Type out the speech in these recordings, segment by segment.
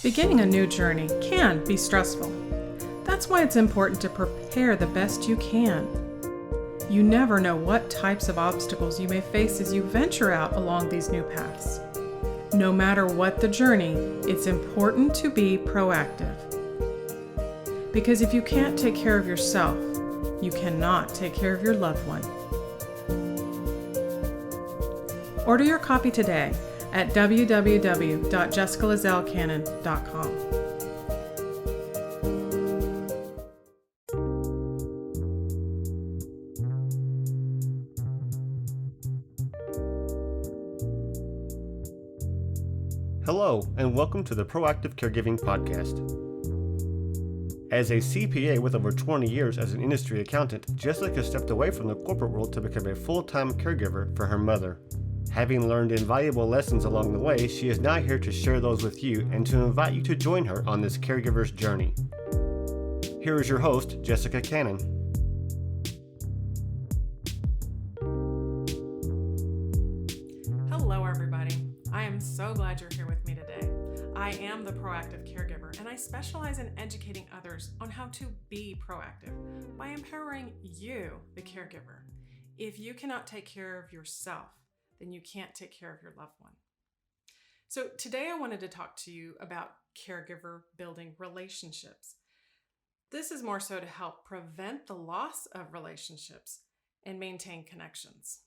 Beginning a new journey can be stressful. That's why it's important to prepare the best you can. You never know what types of obstacles you may face as you venture out along these new paths. No matter what the journey, it's important to be proactive. Because if you can't take care of yourself, you cannot take care of your loved one. Order your copy today at www.jessicalazellecannon.com. Hello, and welcome to the Proactive Caregiving Podcast. As a CPA with over 20 years as an industry accountant, Jessica stepped away from the corporate world to become a full-time caregiver for her mother. Having learned invaluable lessons along the way, she is now here to share those with you and to invite you to join her on this caregiver's journey. Here is your host, Jessica Cannon. Hello, everybody. I am so glad you're here with me today. I am the Proactive Caregiver, and I specialize in educating others on how to be proactive by empowering you, the caregiver. If you cannot take care of yourself, then you can't take care of your loved one. So today I wanted to talk to you about caregiver building relationships. This is more so to help prevent the loss of relationships and maintain connections.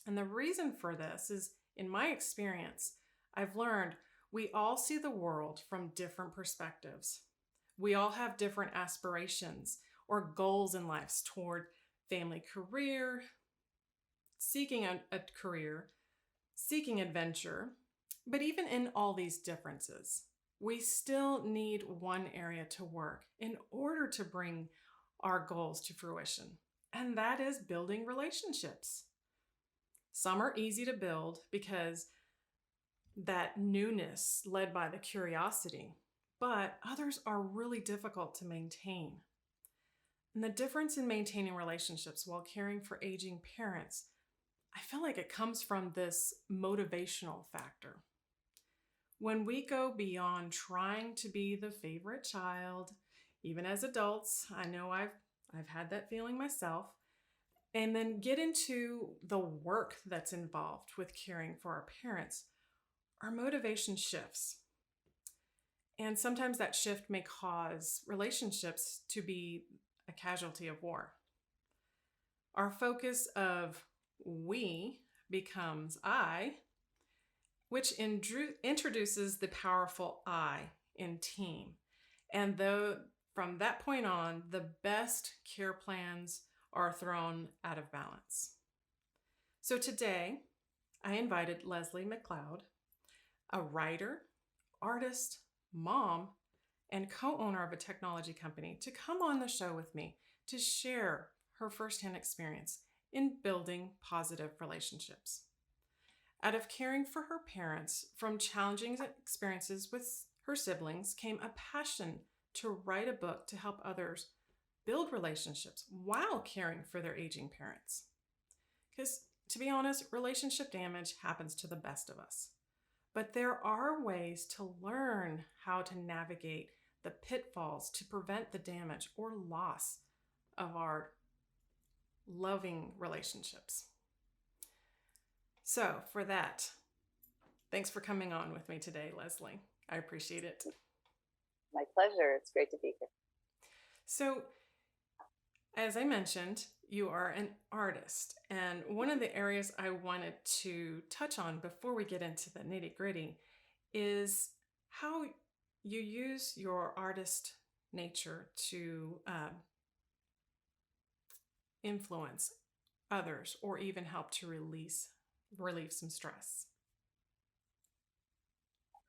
And the reason for this is, in my experience, I've learned we all see the world from different perspectives. We all have different aspirations or goals in life toward family, career, seeking a career, seeking adventure. But even in all these differences, we still need one area to work in order to bring our goals to fruition, and that is building relationships. Some are easy to build because that newness led by the curiosity, but others are really difficult to maintain. And the difference in maintaining relationships while caring for aging parents, I feel like it comes from this motivational factor. When we go beyond trying to be the favorite child, even as adults, I know I've had that feeling myself, and then get into the work that's involved with caring for our parents, our motivation shifts. And sometimes that shift may cause relationships to be a casualty of war. Our focus of we becomes I, which introduces the powerful I in team. And though from that point on, the best care plans are thrown out of balance. So today, I invited Leslie McLeod, a writer, artist, mom, and co-owner of a technology company, to come on the show with me to share her firsthand experience in building positive relationships. Out of caring for her parents from challenging experiences with her siblings came a passion to write a book to help others build relationships while caring for their aging parents. Because to be honest, relationship damage happens to the best of us. But there are ways to learn how to navigate the pitfalls to prevent the damage or loss of our loving relationships. So for that, thanks for coming on with me today, Leslie. I appreciate it. My pleasure. It's great to be here. So, as I mentioned, you are an artist. And one of the areas I wanted to touch on before we get into the nitty-gritty is how you use your artist nature to influence others or even help to relieve some stress.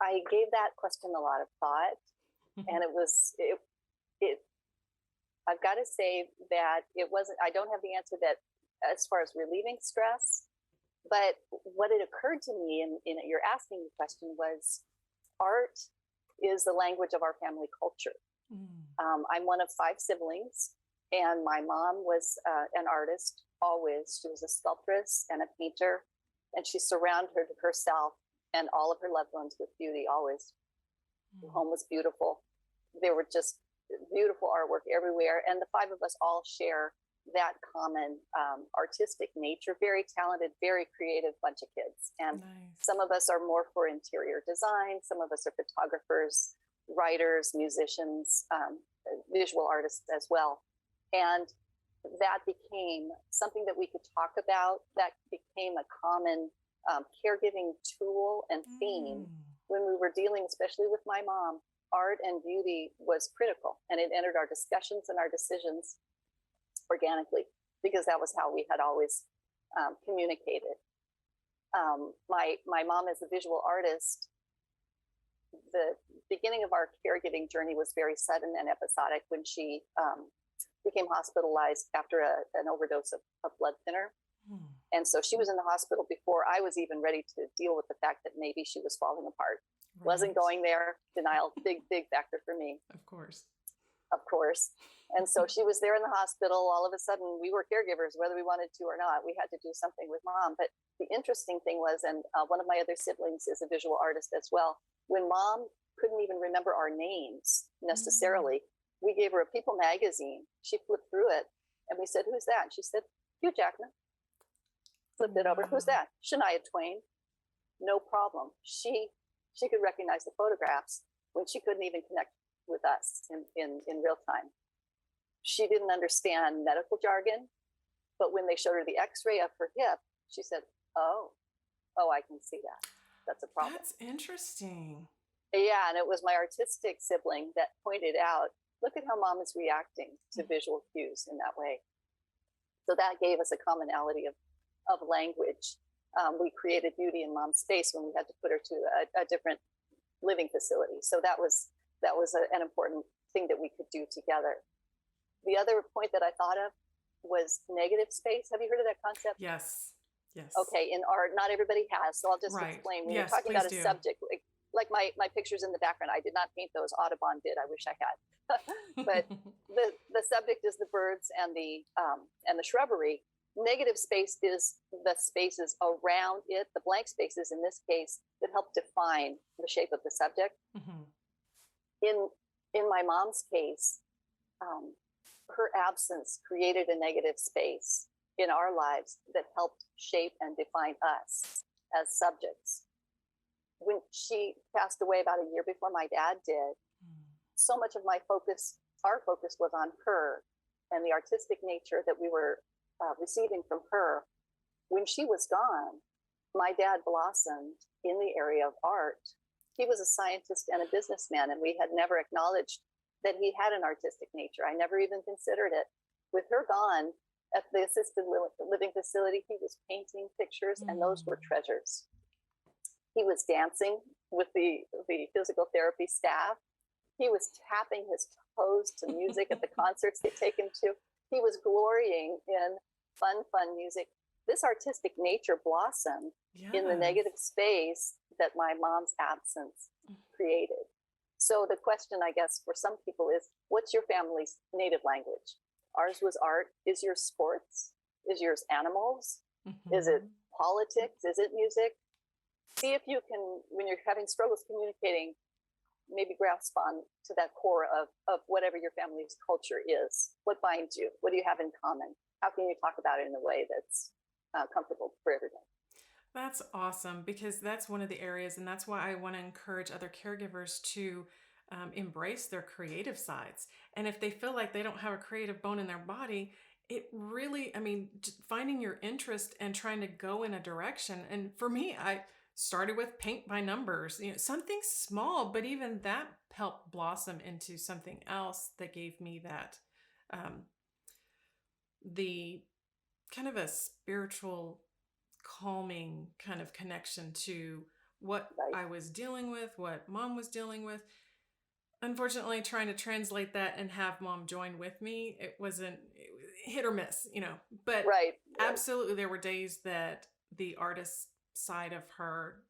I gave that question a lot of thought, and I've got to say that I don't have the answer that as far as relieving stress, but what it occurred to me in your asking the question was art is the language of our family culture. I'm one of 5 siblings, and my mom was an artist always. She was a sculptress and a painter, and she surrounded herself and all of her loved ones with beauty always. The home was beautiful. There were just beautiful artwork everywhere. And the five of us all share that common artistic nature, very talented, very creative bunch of kids. And Nice. some of us are more for interior design. Some of us are photographers, writers, musicians, visual artists as well. And that became something that we could talk about. That became a common caregiving tool and theme when we were dealing, especially with my mom. Art and beauty was critical, and it entered our discussions and our decisions organically, because that was how we had always communicated. My mom is a visual artist. The beginning of our caregiving journey was very sudden and episodic when she became hospitalized after an overdose of blood thinner. And so she was in the hospital before I was even ready to deal with the fact that maybe she was falling apart. Right. Wasn't going there. Denial, big factor for me. Of course. And so she was there in the hospital. All of a sudden, we were caregivers, whether we wanted to or not. We had to do something with mom. But the interesting thing was, and one of my other siblings is a visual artist as well, when mom couldn't even remember our names necessarily, we gave her a People magazine. She flipped through it, and we said, "Who's that?" And she said, "Hugh Jackman." Flipped it over. "Who's that?" "Shania Twain." No problem. She could recognize the photographs when she couldn't even connect with us in real time. She didn't understand medical jargon, but when they showed her the x-ray of her hip, she said, oh, I can see that. That's a problem. That's interesting. Yeah, and it was my artistic sibling that pointed out, look at how mom is reacting to visual cues in that way. So that gave us a commonality of language. We created beauty in mom's space when we had to put her to a different living facility. So that was an important thing that we could do together. The other point that I thought of was negative space. Have you heard of that concept? Yes. Okay, in art, not everybody has, so I'll just explain. When you're talking about a subject, like my pictures in the background, I did not paint those. Audubon did. I wish I had. But the subject is the birds and the shrubbery. Negative space is the spaces around it, the blank spaces in this case, that help define the shape of the subject. In my mom's case, her absence created a negative space in our lives that helped shape and define us as subjects. When she passed away about a year before my dad did, so much of our focus was on her and the artistic nature that we were receiving from her. When she was gone, my dad blossomed in the area of art. He was a scientist and a businessman, and we had never acknowledged that he had an artistic nature. I never even considered it. With her gone, at the assisted living facility, he was painting pictures, and those were treasures. He was dancing with the physical therapy staff. He was tapping his toes to music at the concerts they take him to. He was glorying in fun music. This artistic nature blossomed in the negative space that my mom's absence created. So the question, I guess, for some people is, what's your family's native language? Ours was art. Is yours sports? Is yours animals? Is it politics? Is it music? See if you can, when you're having struggles communicating, maybe grasp on to that core of whatever your family's culture is. What binds you? What do you have in common? How can you talk about it in a way that's comfortable for everybody? That's awesome, because that's one of the areas, and that's why I want to encourage other caregivers to embrace their creative sides. And if they feel like they don't have a creative bone in their body, it really, finding your interest and trying to go in a direction. And for me, I started with paint by numbers, something small, but even that helped blossom into something else that gave me that, the kind of a spiritual calming kind of connection to what I was dealing with, what mom was dealing with. Unfortunately, trying to translate that and have mom join with me, it was hit or miss, but absolutely there were days that the artist side of her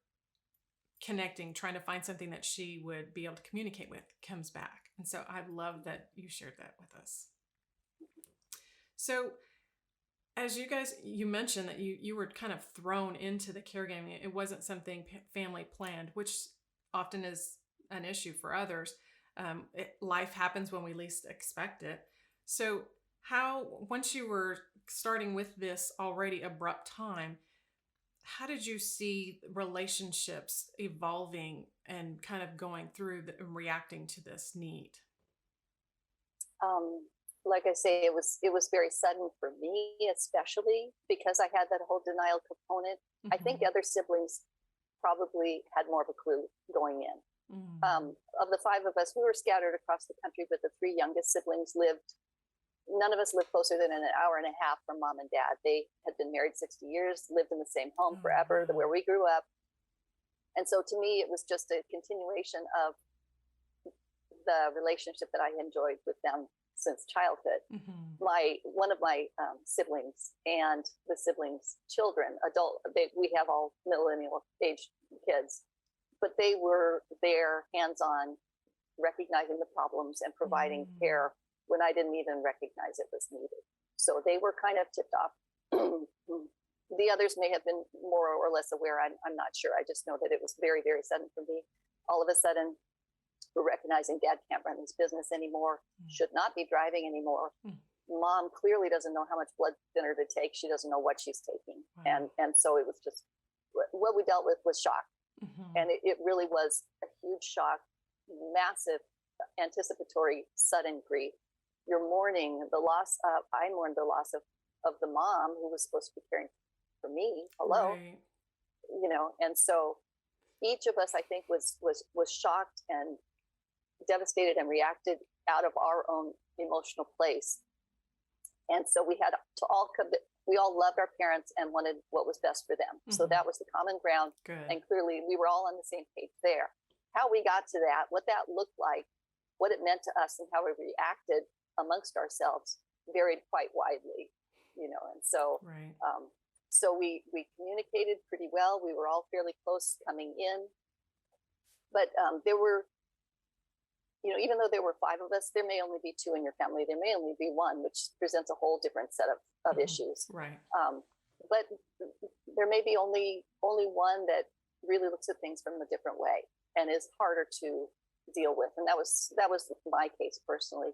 connecting, trying to find something that she would be able to communicate with, comes back. And so I love that you shared that with us. So as you mentioned that you were kind of thrown into the caregiving. It wasn't something family planned, which often is an issue for others. Life happens when we least expect it. So once you were starting with this already abrupt time, how did you see relationships evolving and kind of going through and reacting to this need? Like I say, it was very sudden for me, especially because I had that whole denial component. I think other siblings probably had more of a clue going in. Of the five of us, we were scattered across the country, but the three youngest siblings none of us lived closer than an hour and a half from mom and dad. They had been married 60 years, lived in the same home forever, where we grew up. And so to me, it was just a continuation of the relationship that I enjoyed with them since childhood. One of my siblings and the siblings' children, we have all millennial age kids, but they were there hands-on, recognizing the problems and providing care when I didn't even recognize it was needed. So they were kind of tipped off. The others may have been more or less aware. I'm not sure. I just know that it was very, very sudden for me. All of a sudden, we're recognizing dad can't run his business anymore, should not be driving anymore. Mom clearly doesn't know how much blood thinner to take. She doesn't know what she's taking. And so it was just, what we dealt with was shock. And it really was a huge shock, massive anticipatory sudden grief. You're mourning I mourned the loss of the mom who was supposed to be caring for me. Hello. Right. And so each of us, I think, was shocked and devastated and reacted out of our own emotional place. And so we had to we all loved our parents and wanted what was best for them. So that was the common ground. Good. And clearly we were all on the same page there. How we got to that, what that looked like, what it meant to us, and how we reacted amongst ourselves varied quite widely, and so right. So we communicated pretty well. We were all fairly close coming in, but there were, even though there were five of us, there may only be two in your family. There may only be one, which presents a whole different set of issues. Right. But there may be only one that really looks at things from a different way and is harder to deal with. And that was my case personally.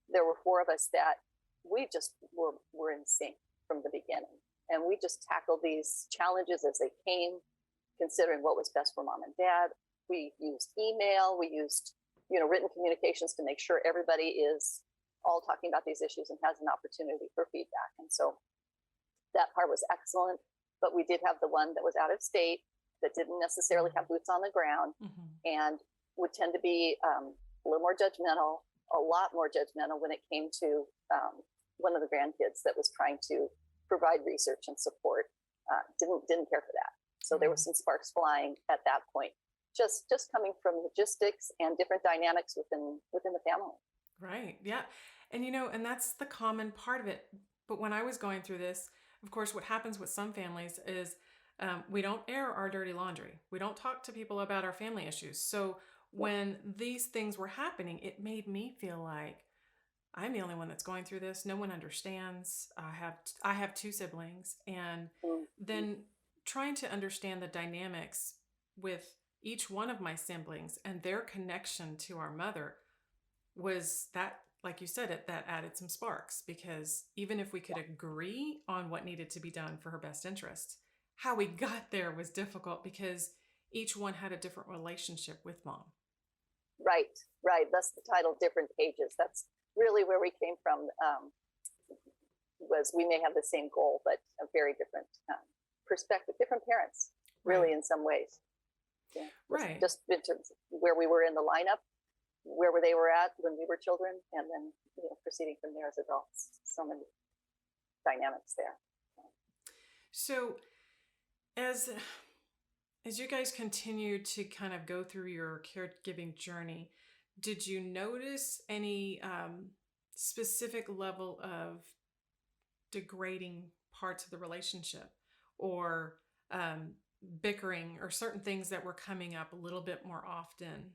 There were four of us that we just were in sync from the beginning. And we just tackled these challenges as they came, considering what was best for mom and dad. We used email, we used, written communications to make sure everybody is all talking about these issues and has an opportunity for feedback. And so that part was excellent, but we did have the one that was out of state, that didn't necessarily have boots on the ground, and would tend to be a little more judgmental, a lot more judgmental when it came to one of the grandkids that was trying to provide research and support. Didn't care for that. So there were some sparks flying at that point, just coming from logistics and different dynamics within the family. Right. Yeah. And and that's the common part of it. But when I was going through this, of course, what happens with some families is we don't air our dirty laundry. We don't talk to people about our family issues. So when these things were happening, it made me feel like I'm the only one that's going through this. No one understands. I have two siblings, and then trying to understand the dynamics with each one of my siblings and their connection to our mother was that, like you said, that added some sparks, because even if we could agree on what needed to be done for her best interests, how we got there was difficult because each one had a different relationship with mom. Right. That's the title, Different Pages. That's really where we came from, was we may have the same goal, but a very different perspective, different parents, really, in some ways. Yeah. Right. Just in terms of where we were in the lineup, where they were at when we were children, and then proceeding from there as adults. So many dynamics there. So as you guys continue to kind of go through your caregiving journey, did you notice any specific level of degrading parts of the relationship, or bickering, or certain things that were coming up a little bit more often?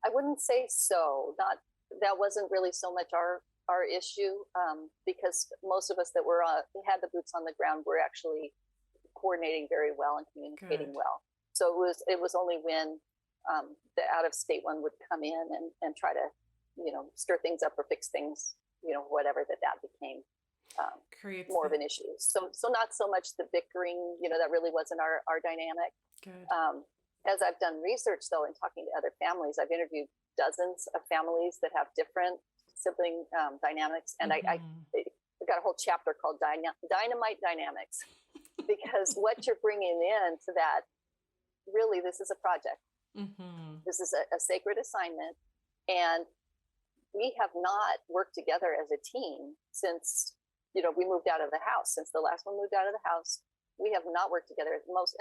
I wouldn't say so. That wasn't really so much our issue, because most of us that had the boots on the ground were actually coordinating very well and communicating Good. well. So it was only when the out of state one would come in and try to, stir things up or fix things, whatever, that became Creates more of an issue. So not so much the bickering, that really wasn't our dynamic. good. As I've done research though, and talking to other families, I've interviewed dozens of families that have different sibling dynamics. And I got a whole chapter called Dynamite Dynamics, because what you're bringing in to that, really, this is a project. This is a sacred assignment. And we have not worked together as a team since, we moved out of the house. Since the last one moved out of the house, we have not worked together. Most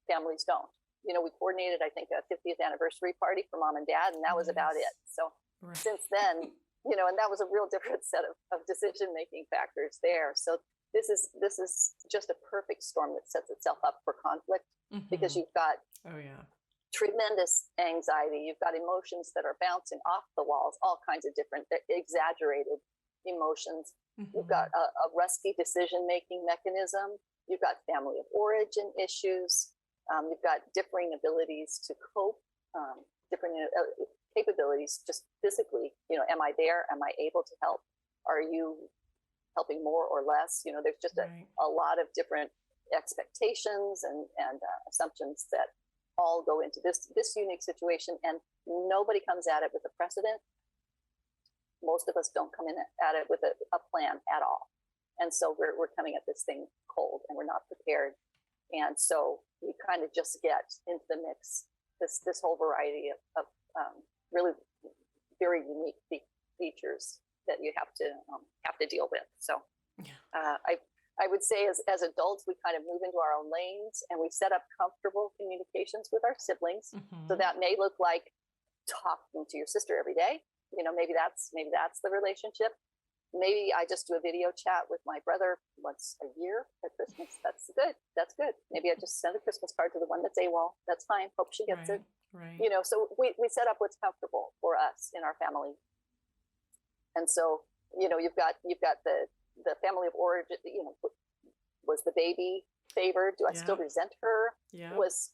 families don't. We coordinated, I think, a 50th anniversary party for mom and dad, and that was about it. So since then, and that was a real different set of decision-making factors there. So this is just a perfect storm that sets itself up for conflict, because you've got tremendous anxiety. You've got emotions that are bouncing off the walls, all kinds of different exaggerated emotions. You've got a rusty decision-making mechanism. You've got family of origin issues. You've got differing abilities to cope, different capabilities just physically. Am I there? Am I able to help? Are you helping more or less? There's just a lot of different expectations and assumptions that all go into this unique situation, and nobody comes at it with a precedent. Most of us don't come in at it with a plan at all. And so we're coming at this thing cold, and we're not prepared. And so we kind of just get into the mix this whole variety of really very unique features that you have to deal with. So I would say as adults, we kind of move into our own lanes, and we set up comfortable communications with our siblings. So that may look like talking to your sister every day. Maybe that's the relationship. Maybe I just do a video chat with my brother once a year at Christmas. That's good. Maybe I just send a Christmas card to the one that's AWOL. That's fine. Hope she gets it. Right. So we set up what's comfortable for us in our family. And so, you've got the family of origin, was the baby favored? Do I still resent her? Yeah. Was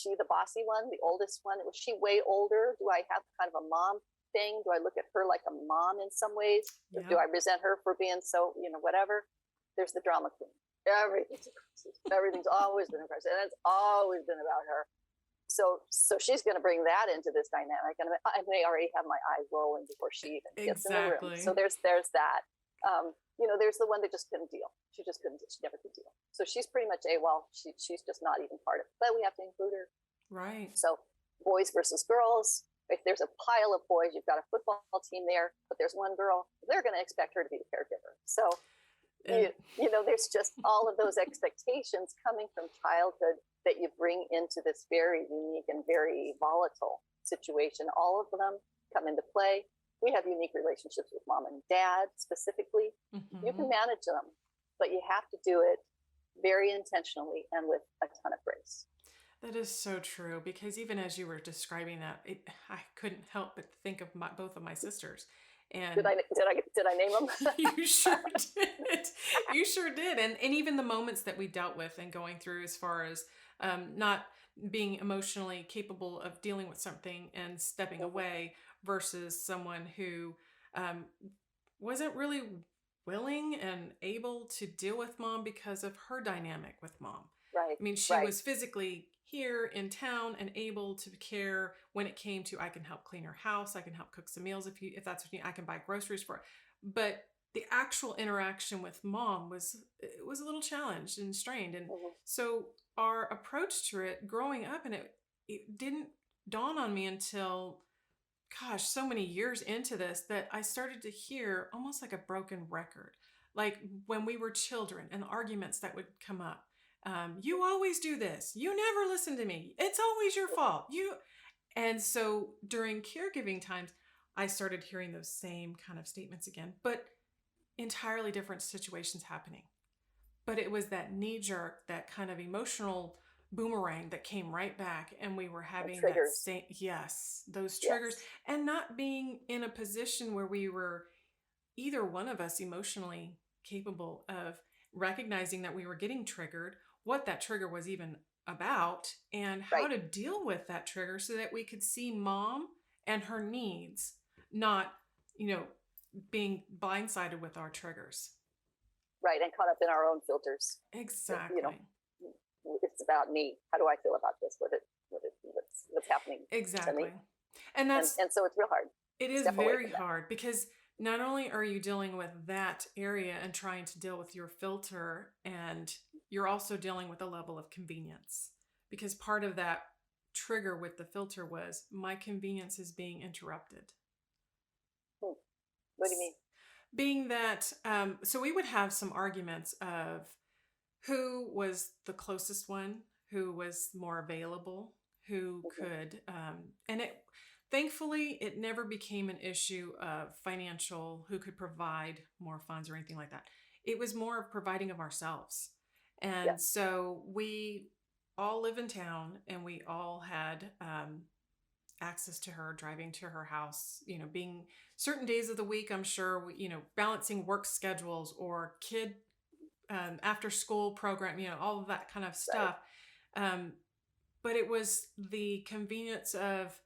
she the bossy one, the oldest one? Was she way older? Do I have kind of a mom thing? Do I look at her like a mom in some ways? Or do I resent her for being so, whatever? There's the drama queen. Everything's always been a crisis, and it's always been about her. So she's going to bring that into this dynamic, and I may already have my eyes rolling before she even gets in the room. So there's that. There's the one that just couldn't deal. She never could deal. So she's pretty much AWOL. She's just not even part of it, but we have to include her. Right. So boys versus girls. If there's a pile of boys, you've got a football team there, but there's one girl, they're going to expect her to be the caregiver. So, there's just all of those expectations coming from childhood that you bring into this very unique and very volatile situation. All of them come into play. We have unique relationships with mom and dad specifically. You can manage them, but you have to do it very intentionally and with a ton of grace. That is so true, because even as you were describing that, I couldn't help but think of both of my sisters. And did I name them? You sure did. You sure did. And even the moments that we dealt with and going through, as far as not being emotionally capable of dealing with something and stepping away, versus someone who wasn't really willing and able to deal with mom because of her dynamic with mom. Right. I mean, she was physically here in town and able to care when it came to, I can help clean her house, I can help cook some meals if that's what you need, I can buy groceries for her. But the actual interaction with mom was a little challenged and strained. And so our approach to it growing up, and it didn't dawn on me until, gosh, so many years into this, that I started to hear almost like a broken record. Like when we were children and the arguments that would come up. You always do this. You never listen to me. It's always your fault. And so during caregiving times, I started hearing those same kind of statements again, but entirely different situations happening. But it was that knee jerk, that kind of emotional boomerang that came right back, and we were having that same, those triggers, and not being in a position where we were, either one of us, emotionally capable of recognizing that we were getting triggered, what that trigger was even about, and how Right. to deal with that trigger so that we could see mom and her needs, not, being blindsided with our triggers. Right. And caught up in our own filters. Exactly. It's about me. How do I feel about this? What's happening to Exactly. me? And And so it's real hard. it is Step away very from that. hard because not only are you dealing with that area and trying to deal with your filter, and you're also dealing with a level of convenience, because part of that trigger with the filter was my convenience is being interrupted. What do you mean? Being that, so we would have some arguments of who was the closest one, who was more available, who could, and thankfully, it never became an issue of financial, who could provide more funds or anything like that. It was more of providing of ourselves. And Yeah. so we all live in town, and we all had access to her, driving to her house, being certain days of the week, I'm sure, balancing work schedules or kid after school program, all of that kind of stuff. But it was the convenience of,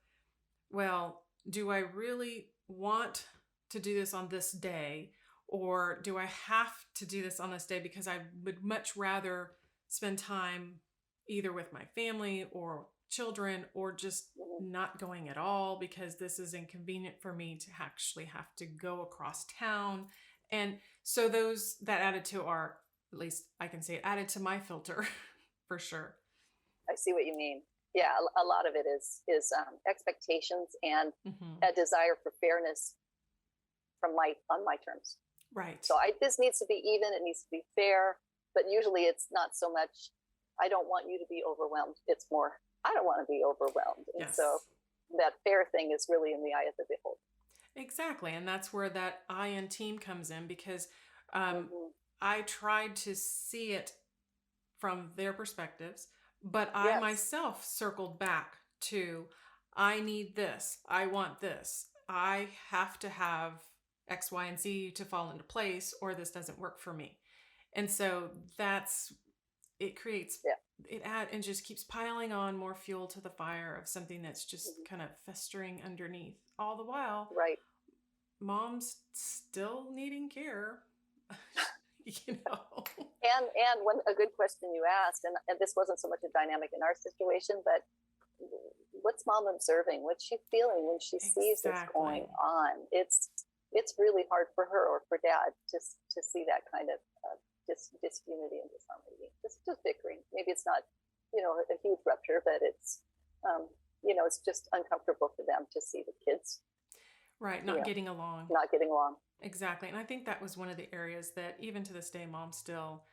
well, do I really want to do this on this day? Or do I have to do this on this day because I would much rather spend time either with my family or children, or just not going at all because this is inconvenient for me to actually have to go across town. And so that added to our, at least I can say, added to my filter for sure. I see what you mean. Yeah, a lot of it is expectations and a desire for fairness on my terms. Right. So this needs to be even. It needs to be fair. But usually it's not so much, I don't want you to be overwhelmed. It's more, I don't want to be overwhelmed. And Yes. so that fair thing is really in the eye of the beholder. Exactly. And that's where that I and team comes in, because I tried to see it from their perspectives, but I myself circled back to, I need this. I want this. I have to have X, Y, and Z to fall into place, or this doesn't work for me. And so it creates, and just keeps piling on more fuel to the fire of something that's just kind of festering underneath. All the while, right, mom's still needing care. And a good question you asked, and this wasn't so much a dynamic in our situation, but what's mom observing? What's she feeling when she sees this going on? It's really hard for her or for dad to see that kind of disunity and disharmony, just bickering. Maybe it's not, a huge rupture, but it's, it's just uncomfortable for them to see the kids. Right. Not getting along. Exactly. And I think that was one of the areas that even to this day, mom still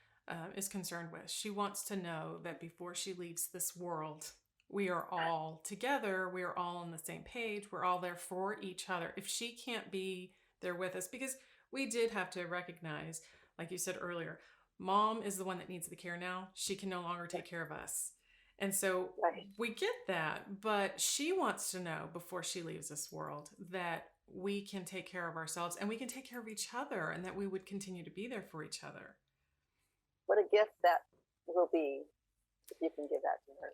is concerned with. She wants to know that before she leaves this world, we are all together. We are all on the same page. We're all there for each other. If she can't be there with us, because we did have to recognize, like you said earlier, mom is the one that needs the care now. She can no longer take care of us. And so we get that, but she wants to know before she leaves this world that we can take care of ourselves and we can take care of each other, and that we would continue to be there for each other. What a gift that will be if you can give that to her.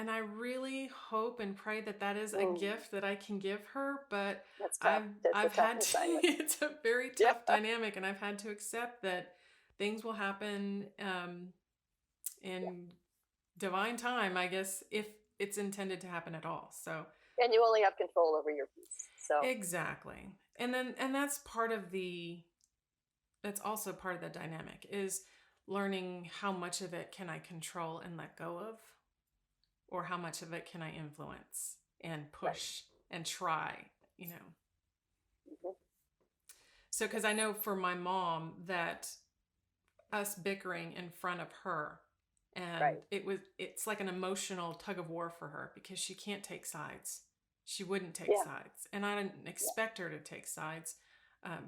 I really hope and pray that is a gift that I can give her, but I've had to, it's a very tough dynamic, and I've had to accept that things will happen in divine time, I guess, if it's intended to happen at all. So, and you only have control over your peace. So exactly. And that's that's also part of the dynamic, is learning how much of it can I control and let go of, or how much of it can I influence and push and try, So, because I know for my mom that us bickering in front of her, and it's like an emotional tug of war for her, because she can't take sides. She wouldn't take sides, and I didn't expect her to take sides,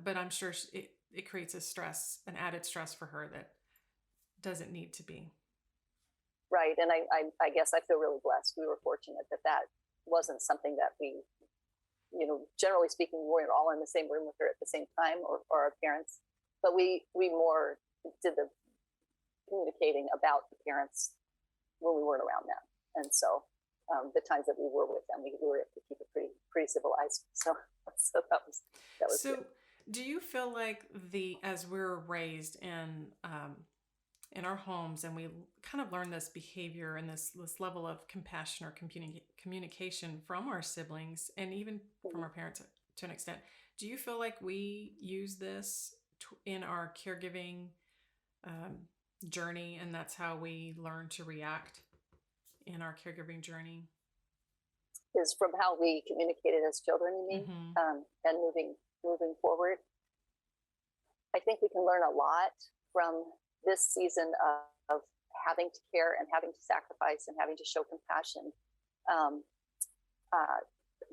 but I'm sure it creates an added stress for her that doesn't need to be. Right, and I guess I feel really blessed. We were fortunate that wasn't something that we, generally speaking, we weren't all in the same room with her at the same time, or our parents, but we more did the communicating about the parents when we weren't around them. And so the times that we were with them, we were able to keep it pretty civilized. So that was So good. do you feel like as we're raised in our homes and we kind of learn this behavior and this level of compassion or communication from our siblings and even from our parents to an extent, do you feel like we use this in our caregiving journey, and that's how we learn to react in our caregiving journey? Is from how we communicated as children, you mean? Mm-hmm. And moving forward. I think we can learn a lot from this season of having to care and having to sacrifice and having to show compassion.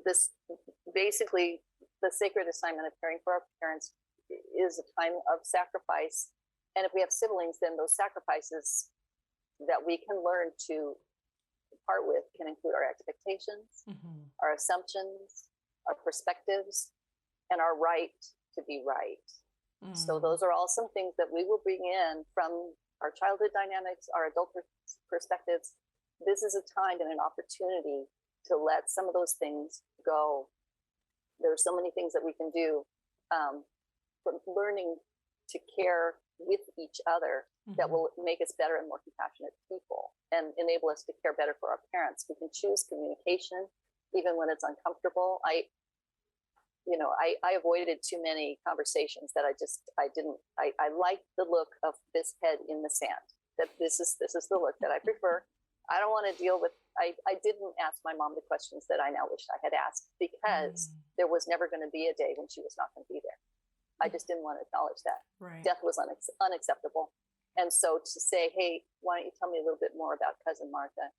This basically, the sacred assignment of caring for our parents is a time of sacrifice. And if we have siblings, then those sacrifices that we can learn to part with can include our expectations, Mm-hmm. our assumptions, our perspectives, and our right to be right. Mm-hmm. So those are all some things that we will bring in from our childhood dynamics, our adult perspectives. This is a time and an opportunity to let some of those things go. There are so many things that we can do from learning to care with each other that will make us better and more compassionate people and enable us to care better for our parents. We can choose communication even when it's uncomfortable. I avoided too many conversations that I like the look of this head in the sand, that this is the look that I prefer. I don't want to deal with, I didn't ask my mom the questions that I now wish I had asked because there was never going to be a day when she was not going to be there. I just didn't want to acknowledge that. Right. Death was unacceptable. And so to say, hey, why don't you tell me a little bit more about cousin Martha?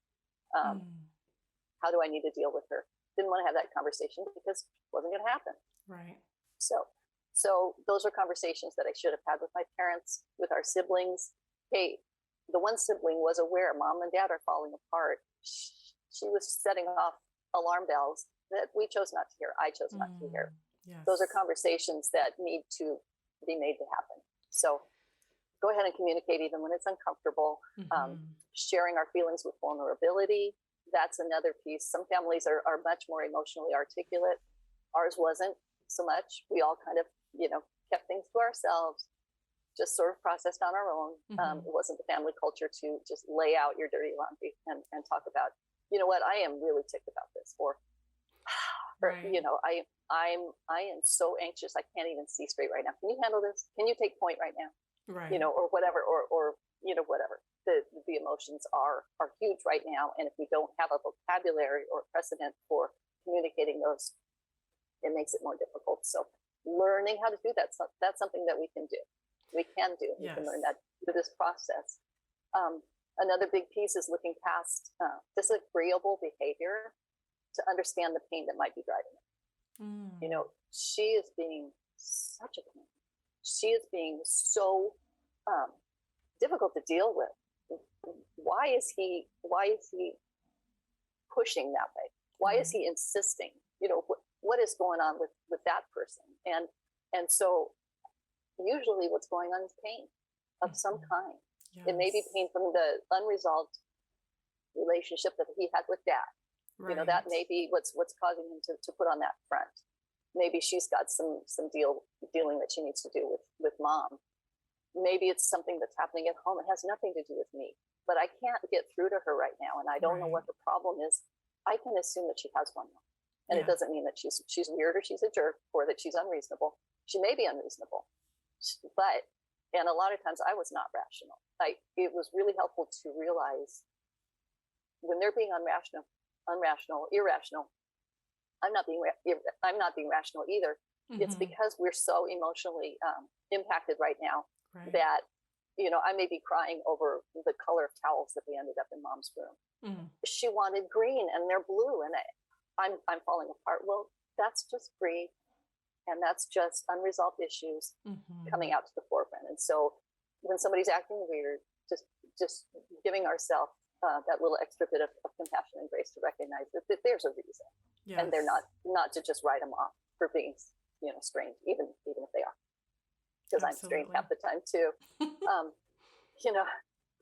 How do I need to deal with her? Didn't want to have that conversation because it wasn't going to happen. Right. So those are conversations that I should have had with my parents, with our siblings. Hey, the one sibling was aware mom and dad are falling apart. She was setting off alarm bells that we chose not to hear. I chose not to hear. Yes. Those are conversations that need to be made to happen. So go ahead and communicate even when it's uncomfortable. Sharing our feelings with vulnerability. That's another piece. Some families are much more emotionally articulate. Ours wasn't so much. We all kind of, kept things to ourselves, just sort of processed on our own. It wasn't the family culture to just lay out your dirty laundry and talk about, you know what, I am really ticked about this, or right. I am so anxious. I can't even see straight right now. Can you handle this? Can you take point right now? Right. Or whatever, or whatever. The emotions are huge right now. And if we don't have a vocabulary or precedent for communicating those, it makes it more difficult. So learning how to do that's something that we can do. We can do. We can learn that through this process. Another big piece is looking past disagreeable behavior to understand the pain that might be driving it. She is being such a pain. She is being so difficult to deal with. Why is he pushing that way? Why is he insisting? What is going on with that person? And so usually what's going on is pain of some kind. Yes. It may be pain from the unresolved relationship that he had with dad. Right. That may be what's causing him to put on that front. Maybe she's got some dealing that she needs to do with mom. Maybe it's something that's happening at home. It has nothing to do with me, but I can't get through to her right now. And I don't know what the problem is. I can assume that she has one. And it doesn't mean that she's weird or she's a jerk or that she's unreasonable. She may be unreasonable, and a lot of times I was not rational. It was really helpful to realize when they're being irrational, I'm not being rational either. It's because we're so emotionally impacted right now that, I may be crying over the color of towels that we ended up in mom's room. She wanted green and they're blue, and I'm falling apart. Well, that's just grief, and that's just unresolved issues coming out to the forefront. And so when somebody's acting weird, just giving ourselves that little extra bit of compassion and grace to recognize that there's a reason. Yes. And they're not to just write them off for being, strange, even if they are, because I'm strange half the time too.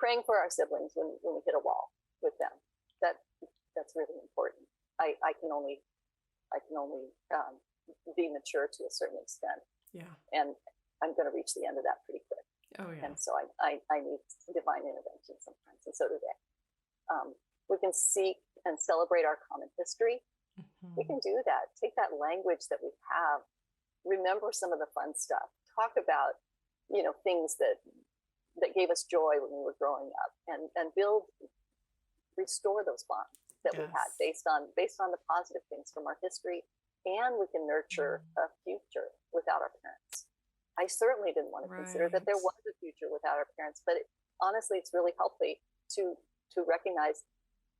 praying for our siblings when we hit a wall with them. That's really important. I can only be mature to a certain extent. Yeah. And I'm going to reach the end of that pretty quick. Oh yeah. And so I need divine intervention sometimes, and so do they. We can seek and celebrate our common history. Mm-hmm. We can do that. Take that language that we have. Remember some of the fun stuff. Talk about, things that gave us joy when we were growing up, and restore those bonds that we had based on the positive things from our history. And we can nurture a future without our parents. I certainly didn't want to consider that there was a future without our parents, but honestly, it's really healthy to recognize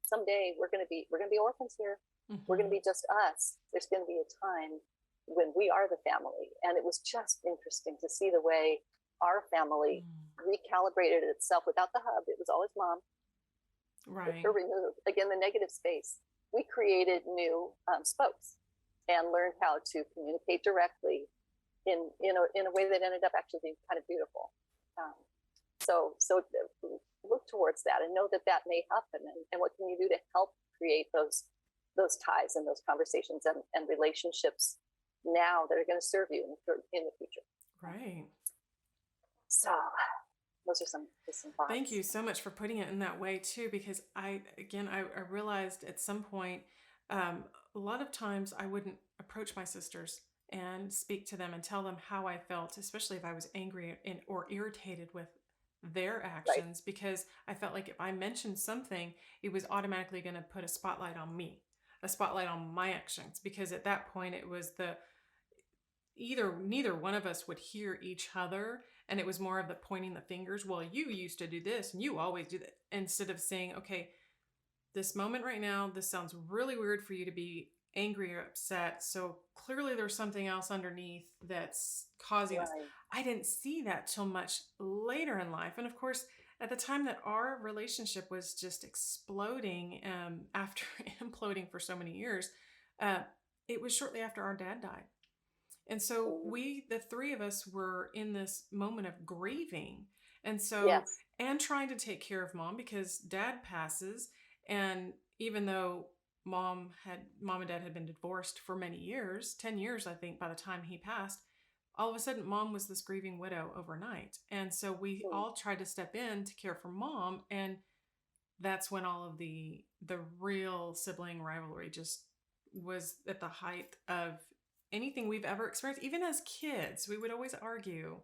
someday we're going to be orphans here. Mm-hmm. We're going to be just us. There's going to be a time when we are the family. And it was just interesting to see the way our family recalibrated itself without the hub. It was always mom. Right. With her removed. Again, the negative space. We created new spokes and learned how to communicate directly in a way that ended up actually being kind of beautiful. So look towards that and know that may happen. And what can you do to help create those ties and those conversations and relationships now that are going to serve you in the future. Right. So those are some thoughts. Thank you so much for putting it in that way too, because I realized at some point, a lot of times I wouldn't approach my sisters and speak to them and tell them how I felt, especially if I was angry or irritated with their actions, because I felt like if I mentioned something, it was automatically going to put a spotlight on me, a spotlight on my actions, because at that point it was neither one of us would hear each other. And it was more of the pointing the fingers. Well, you used to do this and you always do that. Instead of saying, okay, this moment right now, this sounds really weird for you to be angry or upset. So clearly there's something else underneath that's causing us. I didn't see that till much later in life. And of course, at the time that our relationship was just exploding, after imploding for so many years, it was shortly after our dad died. And so the three of us were in this moment of grieving. And so, and trying to take care of mom because dad passes. And even though mom and dad had been divorced for many years, 10 years, I think, by the time he passed, all of a sudden mom was this grieving widow overnight. And so we all tried to step in to care for mom. And that's when all of the real sibling rivalry just was at the height of anything we've ever experienced. Even as kids, we would always argue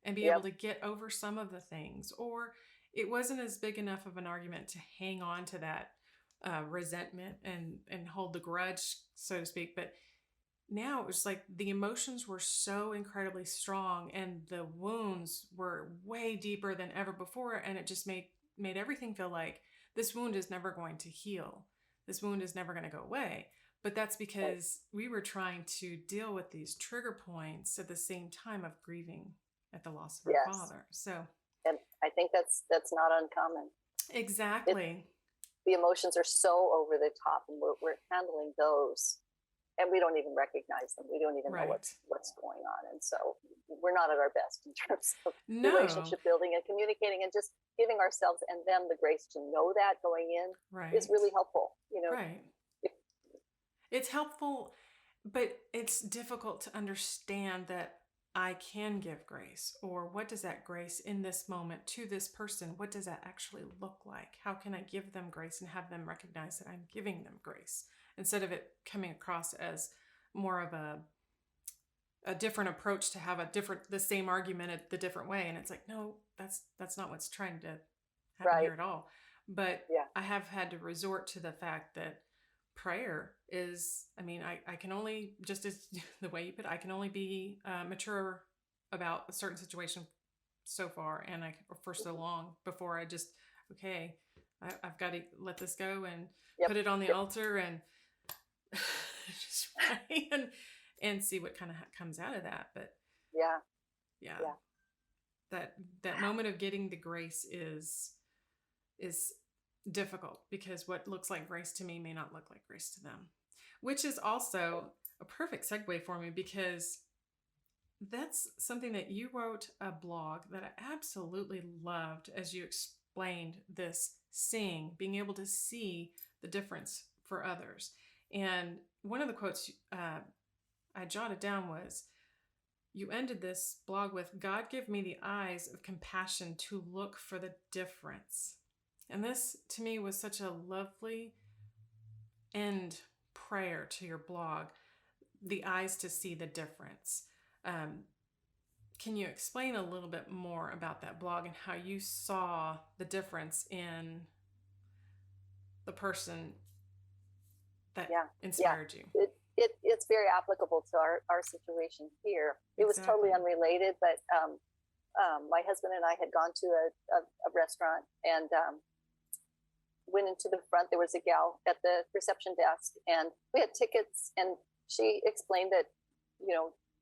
and be able to get over some of the things, or it wasn't as big enough of an argument to hang on to that resentment and hold the grudge, so to speak. But now it was like the emotions were so incredibly strong and the wounds were way deeper than ever before. And it just made everything feel like this wound is never going to heal. This wound is never going to go away. But that's because we were trying to deal with these trigger points at the same time of grieving at the loss of our father. So, and I think that's not uncommon. Exactly. The emotions are so over the top, and we're handling those, and we don't even recognize them. We don't even know what's going on, and so we're not at our best in terms of relationship building and communicating, and just giving ourselves and them the grace to know that going in is really helpful. Right. It's helpful, but it's difficult to understand that I can give grace, or what does that grace in this moment to this person, what does that actually look like? How can I give them grace and have them recognize that I'm giving them grace, instead of it coming across as more of a different approach to have the same argument the different way. And it's like, no, that's not what's trying to happen here at all. But I have had to resort to the fact that prayer is, I can only, just as the way you put it, I can only be mature about a certain situation so far, and for so long before I just, I've got to let this go and put it on the altar and just pray and see what kind of comes out of that. But that moment of getting the grace is difficult, because what looks like grace to me may not look like grace to them, which is also a perfect segue for me, because that's something that you wrote a blog that I absolutely loved as you explained this being able to see the difference for others. And one of the quotes I jotted down was, you ended this blog with, God give me the eyes of compassion to look for the difference. And this to me was such a lovely end prayer to your blog, the eyes to see the difference. Can you explain a little bit more about that blog and how you saw the difference in the person that inspired you? It's very applicable to our situation here. It was totally unrelated, but my husband and I had gone to a restaurant and went into the front. There was a gal at the reception desk, and we had tickets, and she explained that,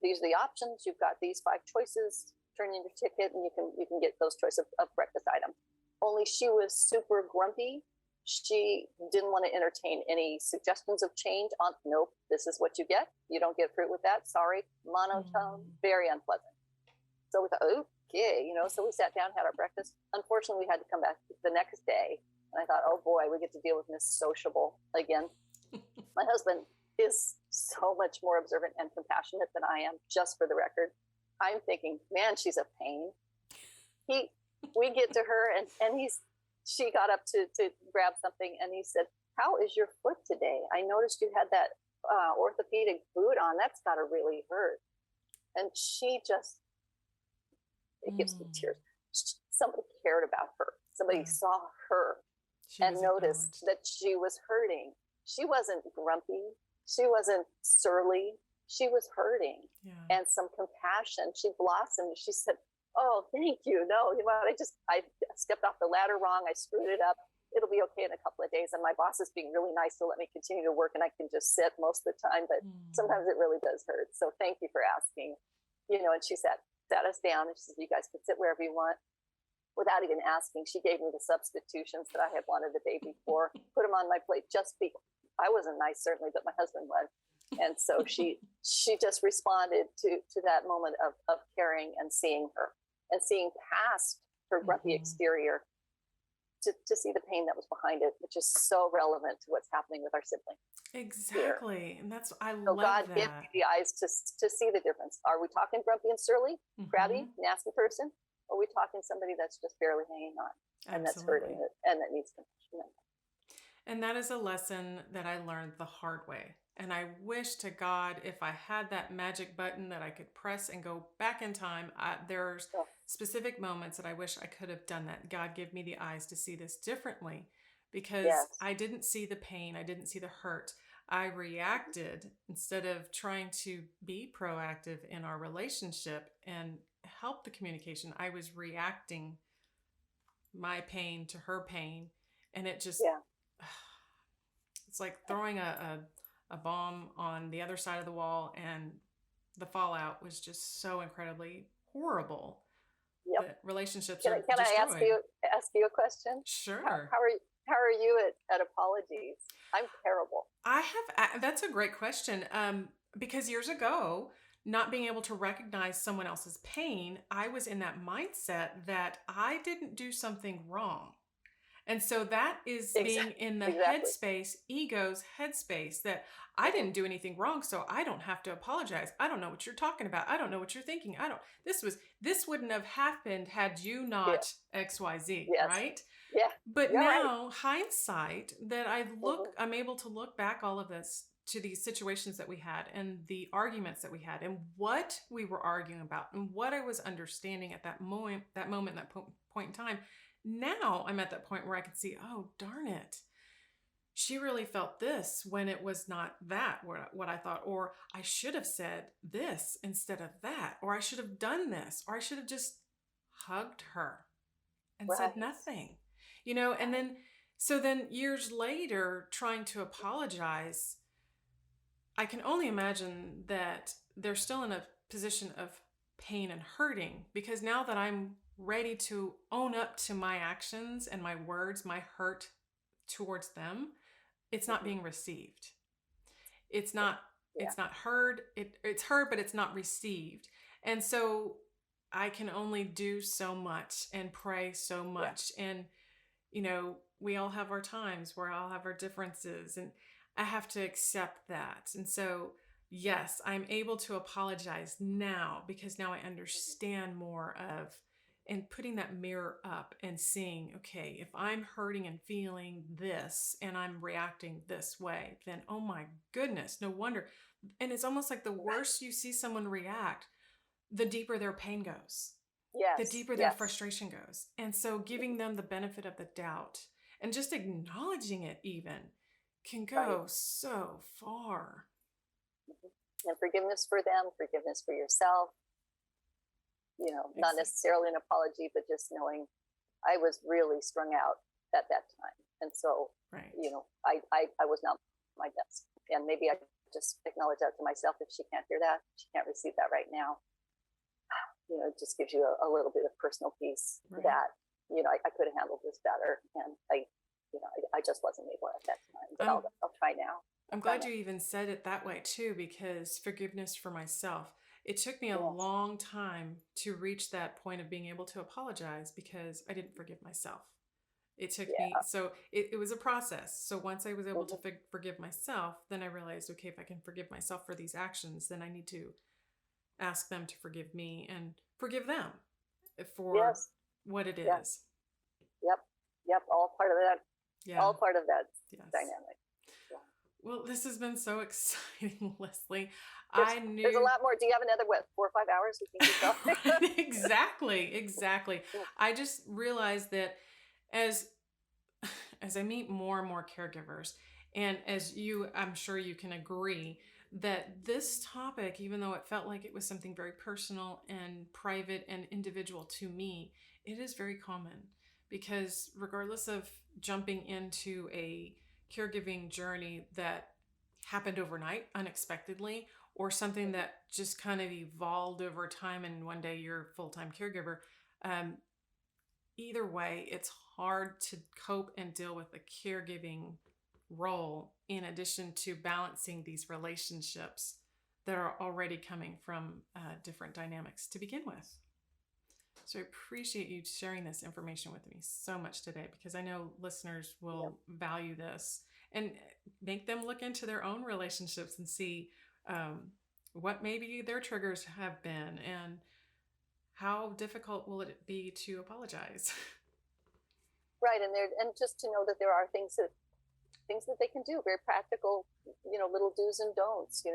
these are the options. You've got these 5 choices. Turn in your ticket, and you can get those choice of breakfast items. Only she was super grumpy. She didn't want to entertain any suggestions of change. Nope, this is what you get. You don't get fruit with that. Sorry. Monotone, very unpleasant. So we thought, okay, so we sat down, had our breakfast. Unfortunately, we had to come back the next day. And I thought, oh boy, we get to deal with Miss Sociable again. My husband is so much more observant and compassionate than I am, just for the record. I'm thinking, man, she's a pain. We get to her and she got up to grab something, and he said, how is your foot today? I noticed you had that orthopedic boot on. That's got to really hurt. And she just, it gives me tears. Somebody cared about her. Somebody saw her and noticed that she was hurting. She wasn't grumpy. She wasn't surly. She was hurting. And some compassion. She blossomed. She said, oh, thank you. No, I stepped off the ladder wrong. I screwed it up. It'll be okay in a couple of days. And my boss is being really nice to let me continue to work, and I can just sit most of the time, but sometimes it really does hurt. So thank you for asking. And she sat us down, and she said, you guys can sit wherever you want. Without even asking, she gave me the substitutions that I had wanted the day before, put them on my plate. I wasn't nice, certainly, but my husband was. And so she just responded to that moment of caring and seeing her and seeing past her grumpy exterior to see the pain that was behind it, which is so relevant to what's happening with our sibling. Exactly. Here. And I love God that. give me the eyes to see the difference. Are we talking grumpy and surly, crabby, nasty person? Or are we talking somebody that's just barely hanging on and that's hurting it and that needs compassion? And that is a lesson that I learned the hard way. And I wish to God, if I had that magic button that I could press and go back in time, there's specific moments that I wish I could have done that. God, give me the eyes to see this differently, because I didn't see the pain. I didn't see the hurt. I reacted instead of trying to be proactive in our relationship and help the communication. I was reacting my pain to her pain. And it just, it's like throwing a bomb on the other side of the wall, and the fallout was just so incredibly horrible. The relationships are destroyed. Can I ask you a question? Sure. How are you at apologies? I'm terrible. That's a great question. Because years ago, not being able to recognize someone else's pain, I was in that mindset that I didn't do something wrong. And so that is being in the headspace, ego's headspace, that I didn't do anything wrong, so I don't have to apologize. I don't know what you're talking about. I don't know what you're thinking. This wouldn't have happened had you not XYZ, right? Yeah. But now, hindsight, that I'm able to look back all of this to these situations that we had and the arguments that we had and what we were arguing about and what I was understanding at that moment, that point in time. Now I'm at that point where I can see, oh, darn it. She really felt this when it was not that, what I thought, or I should have said this instead of that, or I should have done this, or I should have just hugged her and said nothing, and then years later, trying to apologize, I can only imagine that they're still in a position of pain and hurting, because now that I'm ready to own up to my actions and my words, my hurt towards them, it's not being received. It's not heard. It's heard, but it's not received. And so I can only do so much and pray so much and we all have our times where I'll have our differences, and I have to accept that. And so, yes, I'm able to apologize now because now I understand more of, and putting that mirror up and seeing, okay, if I'm hurting and feeling this and I'm reacting this way, then oh my goodness, no wonder. And it's almost like the worse you see someone react, the deeper their pain goes, the Yes. deeper their frustration goes. And so giving them the benefit of the doubt and just acknowledging it even can go so far. And forgiveness for them, forgiveness for yourself. Not necessarily an apology, but just knowing I was really strung out at that time. And so, I was not my best. And maybe I just acknowledge that to myself. If she can't hear that, she can't receive that right now. It just gives you a little bit of personal peace that, I could have handled this better. And I just wasn't able at that time, but I'll try now. I'm glad you even said it that way too, because forgiveness for myself, it took me a long time to reach that point of being able to apologize because I didn't forgive myself. It took me, so it was a process. So once I was able to forgive myself, then I realized, okay, if I can forgive myself for these actions, then I need to ask them to forgive me and forgive them for what it is. Yep. All part of that. Yeah. All part of that dynamic. Yeah. Well, this has been so exciting, Leslie. There's a lot more. Do you have another 4 or 5 hours we can keep going? Exactly. I just realized that as I meet more and more caregivers, and as I'm sure you can agree, that this topic, even though it felt like it was something very personal and private and individual to me, it is very common, because regardless of jumping into a caregiving journey that happened overnight, unexpectedly, or something that just kind of evolved over time and one day you're a full-time caregiver, either way, it's hard to cope and deal with the caregiving role in addition to balancing these relationships that are already coming from different dynamics to begin with. So I appreciate you sharing this information with me so much today, because I know listeners will value this and make them look into their own relationships and see what maybe their triggers have been and how difficult will it be to apologize. Right, and just to know that there are things that they can do, very practical, little do's and don'ts. We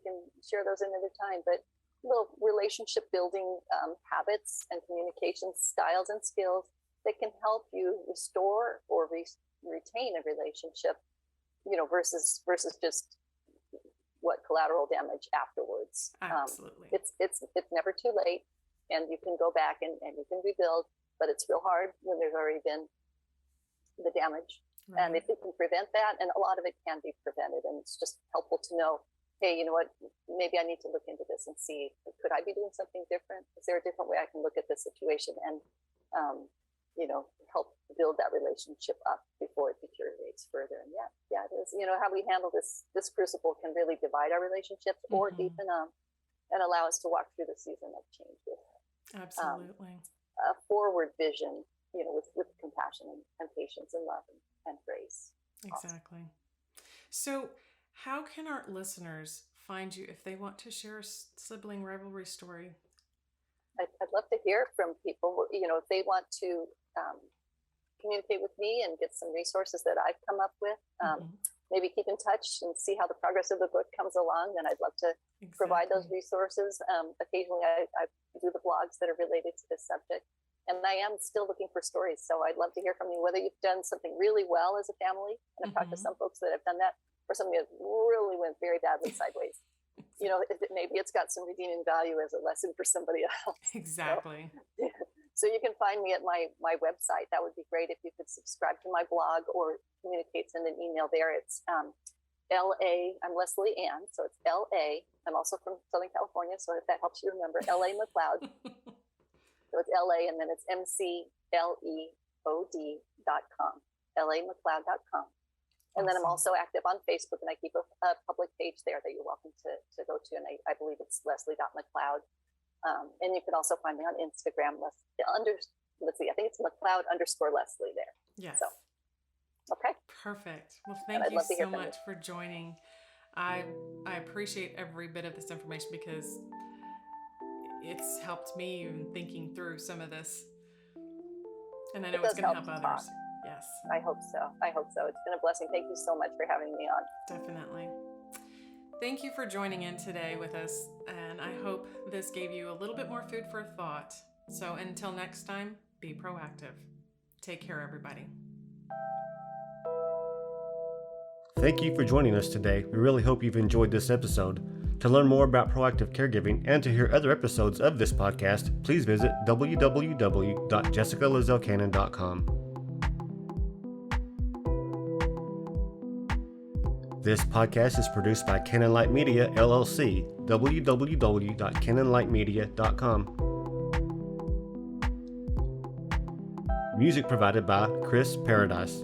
can share those another time, but little relationship building habits and communication styles and skills that can help you restore or retain a relationship, versus just what collateral damage afterwards. Absolutely. It's never too late, and you can go back and you can rebuild, but it's real hard when there's already been the damage. Right. And if you can prevent that, and a lot of it can be prevented, and it's just helpful to know, hey, you know what, maybe I need to look into this and see, could I be doing something different? Is there a different way I can look at this situation and, help build that relationship up before it deteriorates further? And it is, how we handle this crucible can really divide our relationships or deepen them and allow us to walk through the season of change with absolutely a forward vision, with compassion and patience and love and grace. Exactly. So how can our listeners find you if they want to share a sibling rivalry story? I'd love to hear from people, if they want to communicate with me and get some resources that I've come up with, maybe keep in touch and see how the progress of the book comes along. Then I'd love to provide those resources. Occasionally I do the blogs that are related to this subject, and I am still looking for stories. So I'd love to hear from you, whether you've done something really well as a family, and I've talked to some folks that have done that, or something that really went very badly sideways. Maybe it's got some redeeming value as a lesson for somebody else. Exactly. So you can find me at my website. That would be great if you could subscribe to my blog or communicate, send an email there. It's LA. I'm Leslie Ann, so it's LA. I'm also from Southern California, so if that helps you remember, LA McLeod. So it's LA, and then it's MCLEOD.com, LAMcleod.com. And then I'm also active on Facebook, and I keep a public page there that you're welcome to go to. And I believe it's Leslie.McLeod. And you can also find me on Instagram, let's see, I think it's McLeod_Leslie there. Yes. So, okay. Perfect. Well, And thank I'd you love to hear so from much for joining. I appreciate every bit of this information because it's helped me in thinking through some of this. And I know it's going to help others. Talk. Yes. I hope so. It's been a blessing. Thank you so much for having me on. Definitely. Thank you for joining in today with us, and I hope this gave you a little bit more food for thought. So until next time, be proactive. Take care, everybody. Thank you for joining us today. We really hope you've enjoyed this episode. To learn more about proactive caregiving and to hear other episodes of this podcast, please visit www.jessicalazelcannon.com. This podcast is produced by Cannon Light Media, LLC, www.cannonlightmedia.com. Music provided by Khris Paradise.